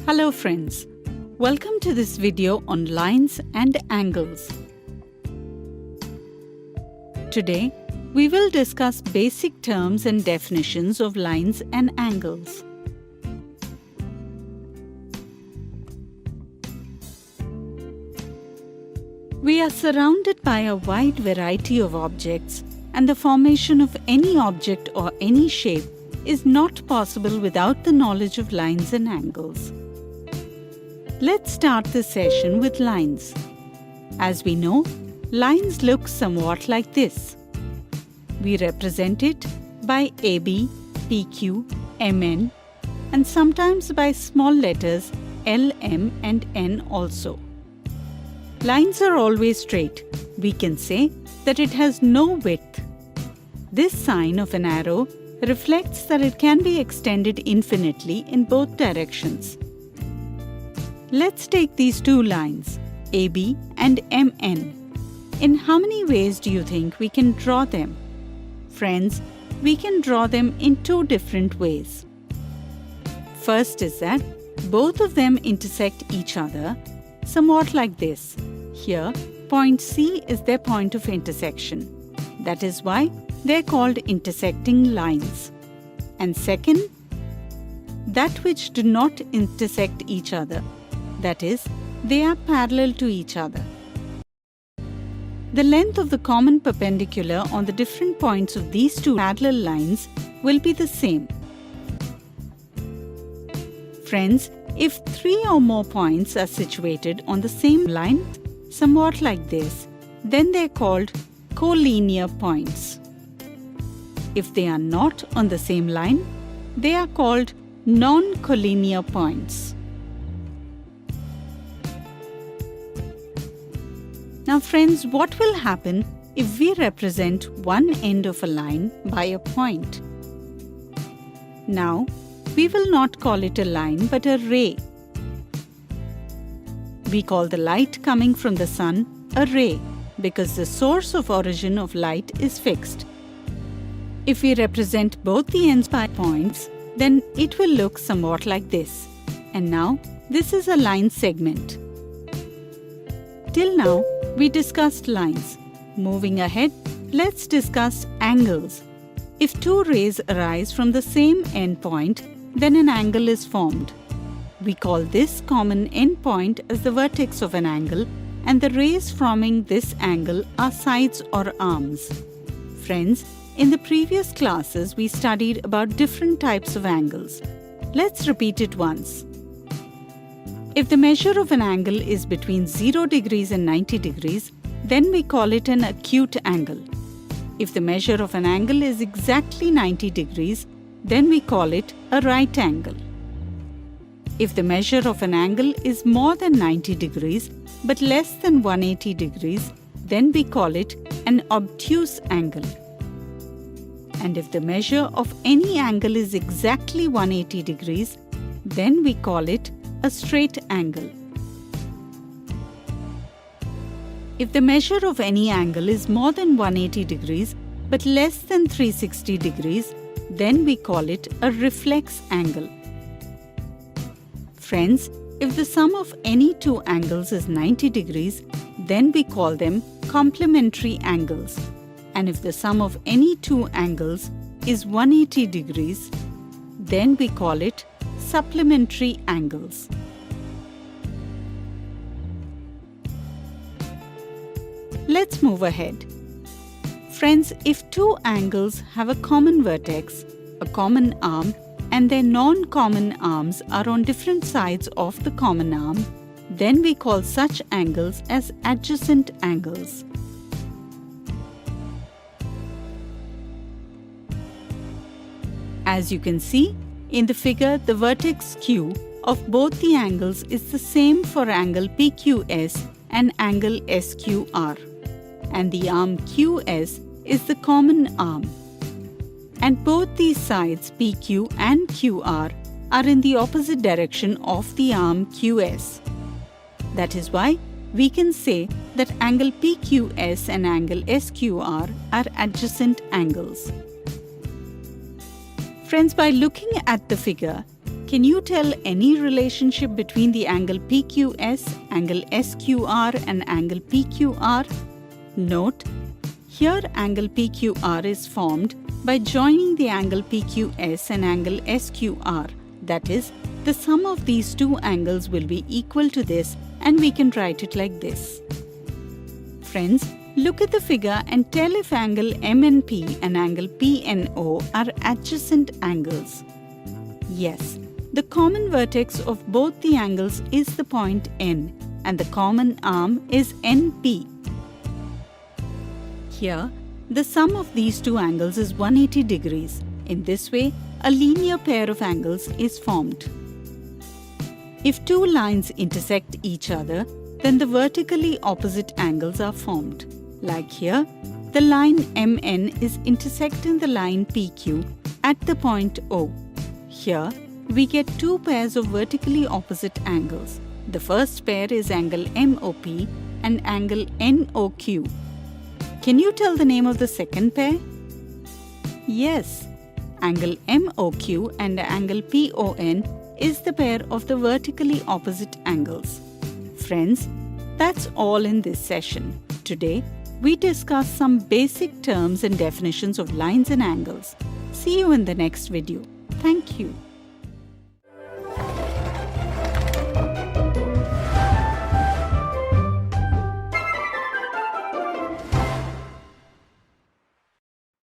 Hello friends, welcome to this video on lines and angles. Today, we will discuss basic terms and definitions of lines and angles. We are surrounded by a wide variety of objects, and the formation of any object or any shape is not possible without the knowledge of lines and angles. Let's start this session with lines. As we know, lines look somewhat like this. We represent it by AB, PQ, MN, and sometimes by small letters L, M and N also. Lines are always straight. We can say that it has no width. This sign of an arrow reflects that it can be extended infinitely in both directions. Let's take these two lines, AB and MN. In how many ways do you think we can draw them? Friends, we can draw them in two different ways. First is that both of them intersect each other, somewhat like this. Here, point C is their point of intersection. That is why they are called intersecting lines. And second, that which do not intersect each other. That is, they are parallel to each other. The length of the common perpendicular on the different points of these two parallel lines will be the same. Friends, if three or more points are situated on the same line, somewhat like this, then they are called collinear points. If they are not on the same line, they are called non-collinear points. Now friends, what will happen if we represent one end of a line by a point? Now, we will not call it a line but a ray. We call the light coming from the sun a ray because the source of origin of light is fixed. If we represent both the ends by points, then it will look somewhat like this. And now, this is a line segment. Till now, we discussed lines. Moving ahead, let's discuss angles. If two rays arise from the same endpoint, then an angle is formed. We call this common endpoint as the vertex of an angle, and the rays forming this angle are sides or arms. Friends, in the previous classes, we studied about different types of angles. Let's repeat it once. If the measure of an angle is between 0 degrees and 90 degrees, then we call it an acute angle. If the measure of an angle is exactly 90 degrees, then we call it a right angle. If the measure of an angle is more than 90 degrees but less than 180 degrees, then we call it an obtuse angle. And if the measure of any angle is exactly 180 degrees, then we call it a straight angle. If the measure of any angle is more than 180 degrees but less than 360 degrees, then we call it a reflex angle. Friends, if the sum of any two angles is 90 degrees, then we call them complementary angles. And if the sum of any two angles is 180 degrees, then we call it supplementary angles. Let's move ahead. Friends, if two angles have a common vertex, a common arm, and their non-common arms are on different sides of the common arm, then we call such angles as adjacent angles. As you can see, in the figure, the vertex Q of both the angles is the same for angle PQS and angle SQR. And the arm QS is the common arm. And both these sides, PQ and QR, are in the opposite direction of the arm QS. That is why we can say that angle PQS and angle SQR are adjacent angles. Friends, by looking at the figure, Can you tell any relationship between the angle PQS, angle SQR and angle PQR? Note, here angle PQR is formed by joining the angle PQS and angle SQR. That is, the sum of these two angles will be equal to this, and we can write it like this. Friends, look at the figure and tell if angle MNP and angle PNO are adjacent angles. Yes, the common vertex of both the angles is the point N, and the common arm is NP. Here, the sum of these two angles is 180 degrees. In this way, a linear pair of angles is formed. If two lines intersect each other, then the vertically opposite angles are formed. Like here, the line MN is intersecting the line PQ at the point O. Here, we get two pairs of vertically opposite angles. The first pair is angle MOP and angle NOQ. Can you tell the name of the second pair? Yes, angle MOQ and angle PON is the pair of the vertically opposite angles. Friends, that's all in this session. Today, we discussed some basic terms and definitions of lines and angles. See you in the next video. Thank you.